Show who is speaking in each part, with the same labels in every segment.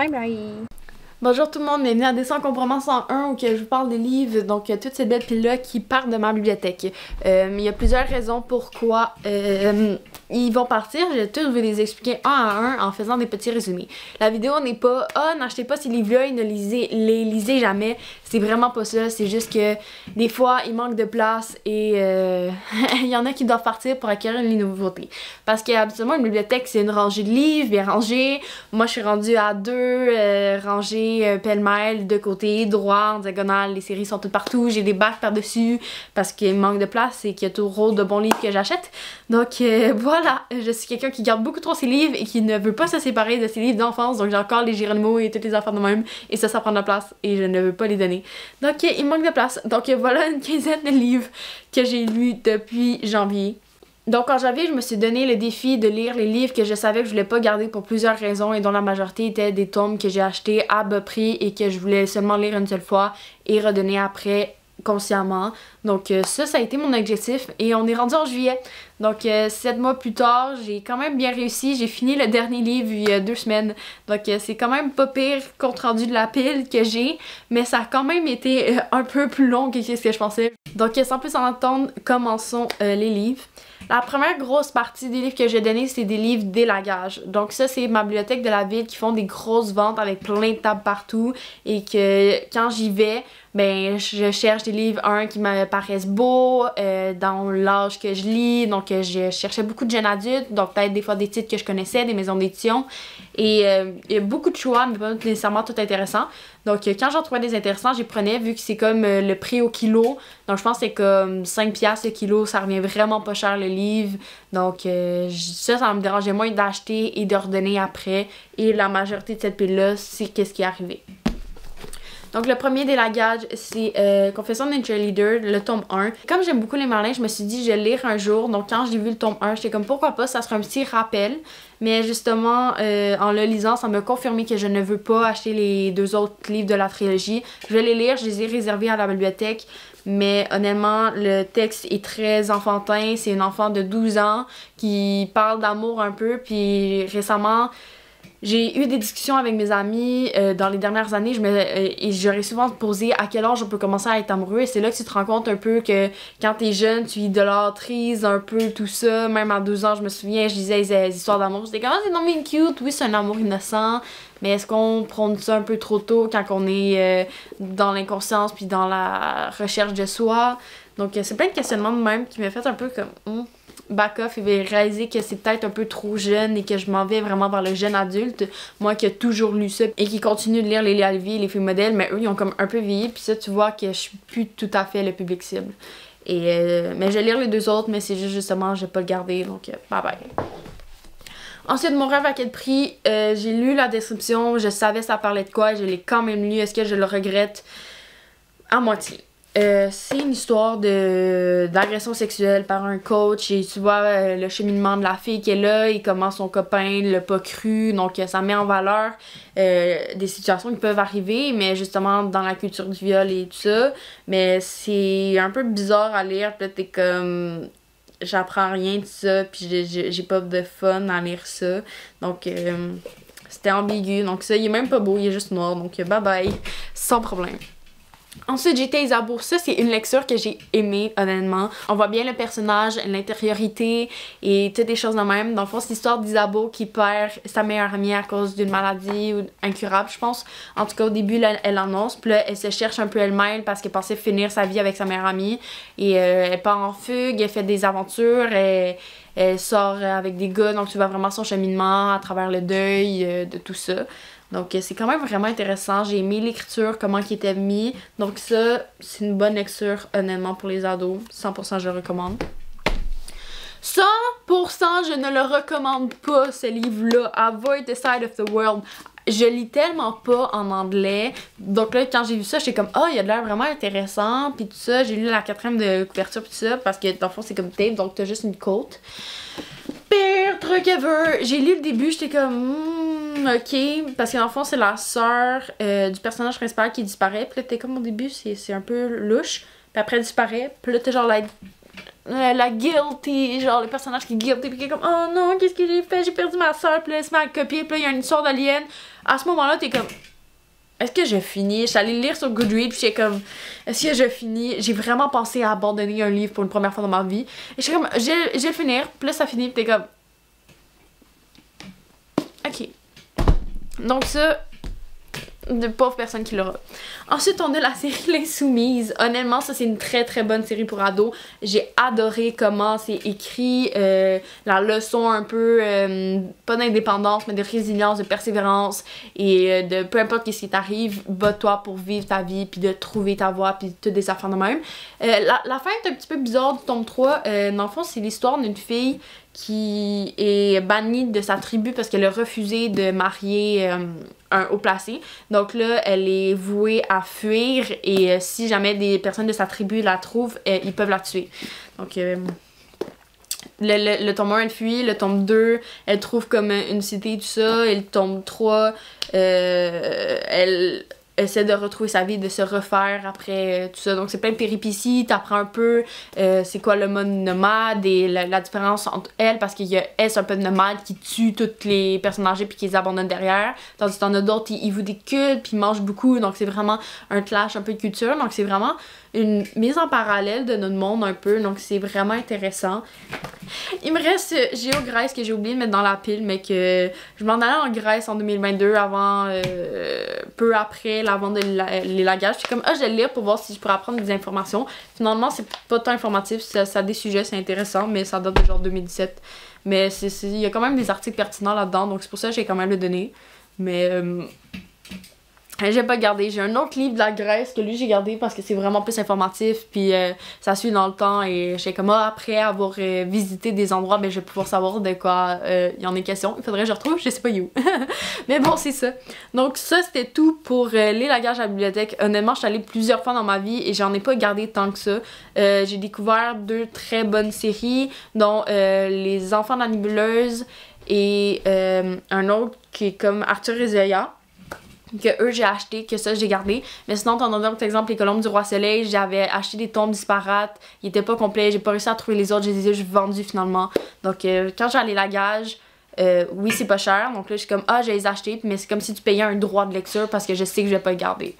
Speaker 1: Bye bye!
Speaker 2: Bonjour tout le monde, bienvenue à Dessin Compromis 101 où je vous parle des livres, donc toutes ces belles piles-là qui partent de ma bibliothèque. Il y a plusieurs raisons pourquoi ils vont partir, je vais tous vous les expliquer un à un en faisant des petits résumés. La vidéo n'est pas « Ah, n'achetez pas ces livres-là et ne les lisez jamais », c'est vraiment pas ça, c'est juste que des fois il manque de place et il y en a qui doivent partir pour acquérir les nouveautés. Parce qu'habituellement une bibliothèque c'est une rangée de livres bien rangée, moi je suis rendue à 2 rangées pêle-mêle, de côté, droit, en diagonale, les séries sont toutes partout, j'ai des bacs par-dessus parce qu'il manque de place et qu'il y a trop de bons livres que j'achète. Donc voilà, je suis quelqu'un qui garde beaucoup trop ses livres et qui ne veut pas se séparer de ses livres d'enfance, donc j'ai encore les Geronimo et toutes les affaires de même, et ça prend de la place et je ne veux pas les donner. Donc il manque de place, donc voilà une quinzaine de livres que j'ai lus depuis janvier. Donc en janvier, je me suis donné le défi de lire les livres que je savais que je voulais pas garder pour plusieurs raisons et dont la majorité étaient des tomes que j'ai achetés à bas prix et que je voulais seulement lire une seule fois et redonner après consciemment. Donc ça a été mon objectif et on est rendu en juillet. Donc 7 mois plus tard, j'ai quand même bien réussi. J'ai fini le dernier livre il y a 2 semaines. Donc c'est quand même pas pire compte rendu de la pile que j'ai, mais ça a quand même été un peu plus long que ce que je pensais. Donc sans plus en attendre, commençons les livres. La première grosse partie des livres que j'ai donné, c'est des livres d'élagage. Donc ça, c'est ma bibliothèque de la ville qui font des grosses ventes avec plein de tables partout et que quand j'y vais, ben je cherche des livres, qui me paraissent beaux, dans l'âge que je lis. Donc je cherchais beaucoup de jeunes adultes, donc peut-être des fois des titres que je connaissais, des maisons d'édition. Et il y a beaucoup de choix, mais pas nécessairement tout intéressant. Donc quand j'en trouvais des intéressants, j'y prenais vu que c'est comme le prix au kilo. Donc je pense que c'est comme 5$ le kilo, ça revient vraiment pas cher le livre. Donc ça me dérangeait moins d'acheter et de redonner après. Et la majorité de cette pile-là, c'est qu'est-ce qui est arrivé. Donc le premier délagage, c'est Confession d'une cheerleader, le tome 1. Comme j'aime beaucoup les Merlin, je me suis dit je vais le lire un jour. Donc quand j'ai vu le tome 1, j'étais comme pourquoi pas, ça sera un petit rappel. Mais justement, en le lisant, ça m'a confirmé que je ne veux pas acheter les 2 autres livres de la trilogie. Je vais les lire, je les ai réservés à la bibliothèque. Mais honnêtement, le texte est très enfantin. C'est une enfant de 12 ans qui parle d'amour un peu. Puis récemment, j'ai eu des discussions avec mes amis dans les dernières années, et j'aurais souvent posé à quel âge on peut commencer à être amoureux, et c'est là que tu te rends compte un peu que quand t'es jeune, tu idolâtrises un peu tout ça. Même à 12 ans, je me souviens, je lisais les histoires d'amour, j'étais comme « Ah, c'est non mais cute, oui c'est un amour innocent », mais est-ce qu'on prône ça un peu trop tôt quand on est dans l'inconscience puis dans la recherche de soi? Donc c'est plein de questionnements de même qui m'a fait un peu comme back off et réaliser que c'est peut-être un peu trop jeune et que je m'en vais vraiment vers le jeune adulte. Moi qui ai toujours lu ça et qui continue de lire les Léa Lévy et les filles modèles, mais eux ils ont comme un peu vieilli, puis ça tu vois que je suis plus tout à fait le public cible. Et mais je vais lire les 2 autres, mais c'est justement je vais pas le garder, donc bye bye. Ensuite, Mon rêve à quel prix, j'ai lu la description, je savais ça parlait de quoi, je l'ai quand même lu. Est-ce que je le regrette? À moitié. C'est une histoire d'agression sexuelle par un coach et tu vois le cheminement de la fille qui est là et comment son copain l'a pas cru, donc ça met en valeur des situations qui peuvent arriver, mais justement dans la culture du viol et tout ça, mais c'est un peu bizarre à lire, puis là t'es comme j'apprends rien de ça, puis j'ai pas de fun à lire ça, donc c'était ambigu, donc ça il est même pas beau, il est juste noir, donc bye bye, sans problème. Ensuite, j'étais Isabeau. Ça, c'est une lecture que j'ai aimée, honnêtement. On voit bien le personnage, l'intériorité et toutes des choses de même. Dans le fond, c'est l'histoire d'Isabeau qui perd sa meilleure amie à cause d'une maladie incurable, je pense. En tout cas, au début, là, elle annonce. Puis là, elle se cherche un peu elle-même parce qu'elle pensait finir sa vie avec sa meilleure amie. Et elle part en fugue, elle fait des aventures, elle sort avec des gars. Donc, tu vois vraiment son cheminement à travers le deuil de tout ça. Donc c'est quand même vraiment intéressant. J'ai aimé l'écriture, comment il était mis. Donc ça, c'est une bonne lecture, honnêtement, pour les ados. 100% je le recommande. 100% je ne le recommande pas, ce livre-là. Avoid the Side of the World. Je lis tellement pas en anglais. Donc là, quand j'ai vu ça, j'étais comme « Ah, il a de l'air vraiment intéressant. » Puis tout ça, j'ai lu la 4e de couverture puis tout ça. Parce que dans le fond, c'est comme tape, donc t'as juste une côte. Pire truc ever! J'ai lu le début, j'étais comme ok, parce que dans le fond c'est la sœur du personnage principal qui disparaît, puis là t'es comme au début c'est un peu louche, puis après elle disparaît, puis là t'es genre like la guilty, genre le personnage qui est guilty, puis qui est comme oh non, qu'est-ce que j'ai fait, j'ai perdu ma soeur, puis là, il se met à copier, puis là, il y a une histoire d'alien. À ce moment-là, t'es comme est-ce que je finis? Je suis allée lire sur Goodreads, puis j'étais comme est-ce que je finis? J'ai vraiment pensé à abandonner un livre pour une première fois dans ma vie. Et j'étais comme je vais le finir, puis là, ça finit, puis t'es comme ok. Donc ça, de pauvres personnes qui l'aura. Ensuite, on a la série L'Insoumise. Honnêtement, ça c'est une très très bonne série pour ados. J'ai adoré comment c'est écrit, la leçon un peu, pas d'indépendance, mais de résilience, de persévérance et de peu importe ce qui t'arrive, bats-toi pour vivre ta vie, puis de trouver ta voie, puis toutes des affaires de même. La fin est un petit peu bizarre du tome 3. Dans le fond, c'est l'histoire d'une fille qui est bannie de sa tribu parce qu'elle a refusé de marier un haut placé. Donc là, elle est vouée à fuir et si jamais des personnes de sa tribu la trouvent, ils peuvent la tuer. Donc le tome 1, elle fuit. Le tome 2, elle trouve comme une cité, tout ça. Et le tome 3, elle essaie de retrouver sa vie, de se refaire après tout ça. Donc c'est plein de péripéties, t'apprends un peu c'est quoi le mode nomade et la différence entre elle, parce qu'il y a elle, c'est un peu de nomade qui tue toutes les personnes âgées puis qui les abandonne derrière, tandis que t'en as d'autres, ils vouent des cultes puis ils mangent beaucoup, donc c'est vraiment un clash un peu de culture, donc c'est vraiment une mise en parallèle de notre monde un peu, donc c'est vraiment intéressant. Il me reste GeoGrèce que j'ai oublié de mettre dans la pile, mais que je m'en allais en Grèce en 2022 avant, peu après la vente de l'élagage. J'étais comme, je vais le lire pour voir si je pourrais apprendre des informations. Finalement, c'est pas tant informatif, ça a des sujets, c'est intéressant, mais ça date de genre 2017. Mais il y a quand même des articles pertinents là-dedans, donc c'est pour ça que j'ai quand même le donné. Mais j'ai pas gardé. J'ai un autre livre de la Grèce que lui j'ai gardé parce que c'est vraiment plus informatif, puis ça suit dans le temps, et j'ai comme après avoir visité des endroits, ben je vais pouvoir savoir de quoi il y en est question. Il faudrait que je retrouve, je sais pas où. Mais bon, c'est ça. Donc ça c'était tout pour les lagages à la bibliothèque. Honnêtement, je suis allée plusieurs fois dans ma vie et j'en ai pas gardé tant que ça. J'ai découvert 2 très bonnes séries, dont Les Enfants de la Nébuleuse et un autre qui est comme Arthur et Zoya, que eux j'ai acheté, que ça j'ai gardé. Mais sinon, t'en as d'autres, par exemple, Les Colombes du Roi Soleil, j'avais acheté des tomes disparates, ils étaient pas complets, j'ai pas réussi à trouver les autres, je les ai juste vendus finalement. Donc quand j'ai allé lagage, oui c'est pas cher, donc là je suis comme je vais les acheter, mais c'est comme si tu payais un droit de lecture parce que je sais que je vais pas le garder.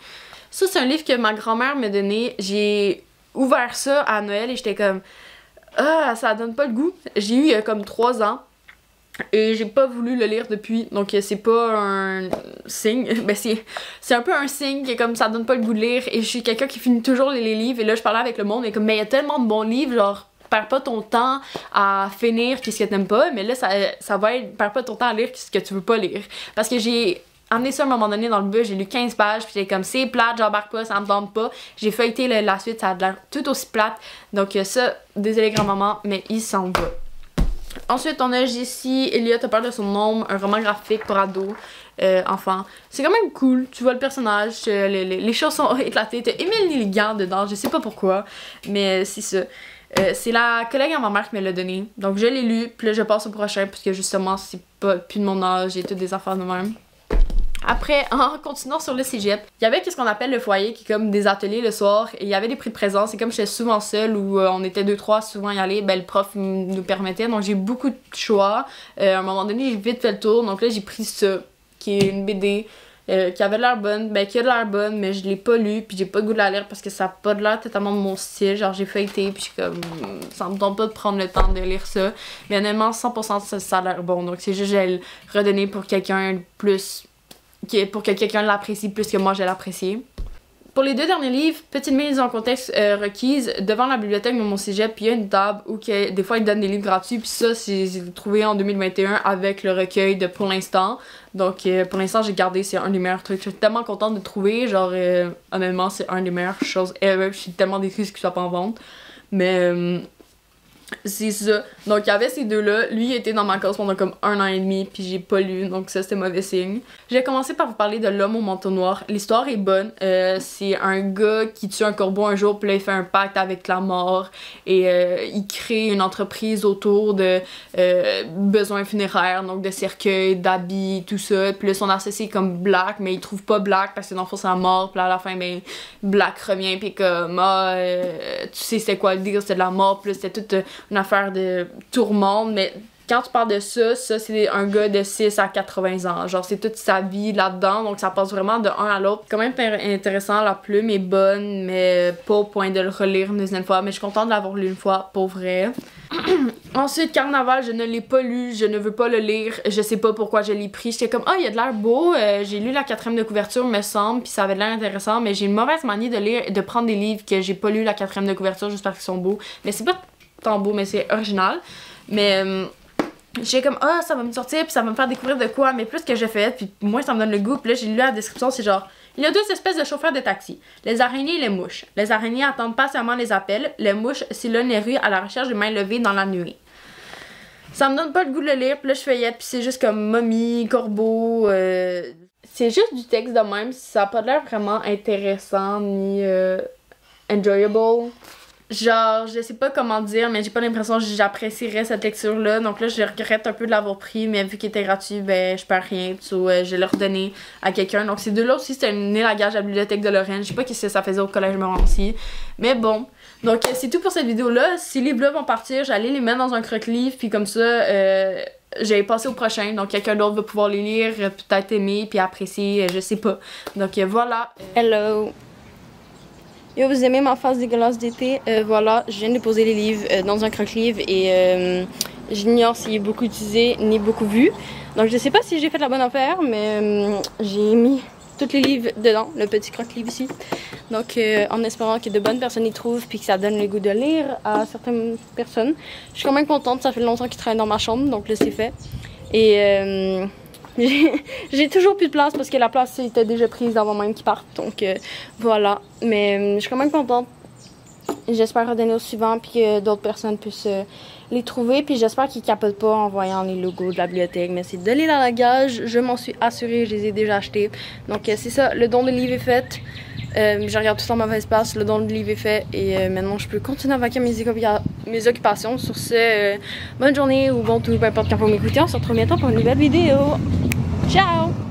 Speaker 2: Ça c'est un livre que ma grand-mère m'a donné, j'ai ouvert ça à Noël et j'étais comme ça donne pas le goût. J'ai eu il y a comme 3 ans. Et j'ai pas voulu le lire depuis, donc c'est pas un signe, ben c'est un peu un signe que comme ça donne pas le goût de lire, et je suis quelqu'un qui finit toujours les livres, et là je parlais avec le monde, et comme mais il y a tellement de bons livres, genre perds pas ton temps à finir qu'est-ce que t'aimes pas, mais là ça va être perds pas ton temps à lire ce que tu veux pas lire, parce que j'ai amené ça à un moment donné dans le bus, j'ai lu 15 pages, puis j'ai comme c'est plate, j'embarque pas, ça me tente pas, j'ai feuilleté la suite, ça a l'air tout aussi plate, donc ça, désolé grand-maman, mais il s'en va. Ensuite, on a Jessie Elliott a peur de son ombre, un roman graphique pour ados, enfants. C'est quand même cool, tu vois le personnage, les choses sont éclatées. T'as Émile Nelligan dedans, je sais pas pourquoi, mais c'est ça. C'est la collègue à ma mère qui me l'a donné, donc je l'ai lu, puis là je passe au prochain, parce que justement, c'est pas plus de mon âge, j'ai toutes des affaires de même. Après, en continuant sur le cégep, il y avait ce qu'on appelle le foyer qui est comme des ateliers le soir, et il y avait des prix de présence, et comme j'étais souvent seule ou on était 2-3 souvent y aller, ben le prof nous permettait, donc j'ai beaucoup de choix. À un moment donné j'ai vite fait le tour, donc là j'ai pris ça, qui est une BD qui avait de l'air bonne, ben qui a de l'air bonne, mais je l'ai pas lu, puis j'ai pas le goût de la lire parce que ça a pas de l'air totalement de mon style, genre j'ai feuilleté, puis je suis comme ça me tente pas de prendre le temps de lire ça, mais honnêtement 100% ça a l'air bon, donc c'est juste je vais le redonner pour quelqu'un plus, pour que quelqu'un l'apprécie plus que moi je l'apprécie. Pour les 2 derniers livres, petite mise en contexte requise, devant la bibliothèque de mon cégep, puis il y a une table où des fois ils donnent des livres gratuits, puis ça j'ai trouvé en 2021 avec le recueil de Pour l'instant. Donc pour l'instant j'ai gardé, c'est un des meilleurs trucs, je suis tellement contente de trouver, genre honnêtement c'est un des meilleures choses ever, je suis tellement déçue qu'il soit pas en vente. Mais C'est ça. Donc, il y avait ces deux-là. Lui, il était dans ma classe pendant comme 1 an et demi, puis j'ai pas lu, donc ça, c'était mauvais signe. J'ai commencé par vous parler de L'homme au manteau noir. L'histoire est bonne. C'est un gars qui tue un corbeau un jour, puis là, il fait un pacte avec la mort, et il crée une entreprise autour de besoins funéraires, donc de cercueils, d'habits, tout ça. Puis là, son associé est comme Black, mais il trouve pas Black parce que dans le fond, c'est la mort. Puis là, à la fin, ben, Black revient, puis comme, tu sais, c'était quoi le dire, c'était de la mort, puis là, c'était toute une affaire de tourmente, mais quand tu parles de ça, c'est un gars de 6 à 80 ans. Genre, c'est toute sa vie là-dedans, donc ça passe vraiment de un à l'autre. Quand même intéressant, la plume est bonne, mais pas au point de le relire une deuxième fois, mais je suis contente de l'avoir lu une fois, pour vrai. Ensuite, Carnaval, je ne l'ai pas lu, je ne veux pas le lire, je sais pas pourquoi je l'ai pris. J'étais comme, il a de l'air beau, j'ai lu la 4e de couverture, me semble, puis ça avait de l'air intéressant, mais j'ai une mauvaise manie de prendre des livres que j'ai pas lu la 4e de couverture juste parce qu'ils sont beaux. Mais c'est pas tant beau, mais c'est original. Mais j'ai comme, ça va me sortir, puis ça va me faire découvrir de quoi, mais plus que j'ai fait, puis moi ça me donne le goût, puis là j'ai lu la description, c'est genre, il y a 2 espèces de chauffeurs de taxi, les araignées et les mouches. Les araignées attendent patiemment les appels, les mouches sillonnent les rues à la recherche des mains levées dans la nuit. Ça me donne pas le goût de le lire, puis là je feuillette, puis c'est juste comme momie, corbeau, c'est juste du texte de même, ça a pas l'air vraiment intéressant ni enjoyable. Genre, je sais pas comment dire, mais j'ai pas l'impression que j'apprécierais cette lecture-là. Donc là, je regrette un peu de l'avoir pris, mais vu qu'il était gratuit, ben, je perds rien. Je vais le redonner à quelqu'un. Donc ces deux-là aussi, c'était une élagage à la bibliothèque de Lorraine. Je sais pas ce que ça faisait au collège Montmorency. Mais bon. Donc c'est tout pour cette vidéo-là. Si les livres vont partir, j'allais les mettre dans un croque-livre, puis comme ça, j'allais passer au prochain. Donc quelqu'un d'autre va pouvoir les lire, peut-être aimer, puis apprécier, je sais pas. Donc voilà.
Speaker 1: Hello! Yo, vous aimez ma face dégueulasse d'été? Voilà, je viens de déposer les livres dans un croque-livre et j'ignore s'il est beaucoup utilisé ni beaucoup vu. Donc je sais pas si j'ai fait la bonne affaire, mais j'ai mis tous les livres dedans, le petit croque-livre ici. Donc en espérant que de bonnes personnes y trouvent puis que ça donne le goût de lire à certaines personnes. Je suis quand même contente, ça fait longtemps qu'il traîne dans ma chambre, donc là c'est fait. Et j'ai toujours plus de place parce que la place était déjà prise avant même qu'ils partent, donc voilà. Mais je suis quand même contente. J'espère redonner au suivant puis que d'autres personnes puissent les trouver. Puis j'espère qu'ils capotent pas en voyant les logos de la bibliothèque. Mais c'est de l'élagage, je m'en suis assurée, je les ai déjà achetés. Donc c'est ça, le don de livre est fait. Je regarde tout en mauvaise passe, le don de livre est fait et maintenant je peux continuer à vaquer mes occupations. Sur ce, bonne journée ou bon tout, peu importe quand vous m'écoutez. On se retrouve bientôt pour une nouvelle vidéo. Ciao!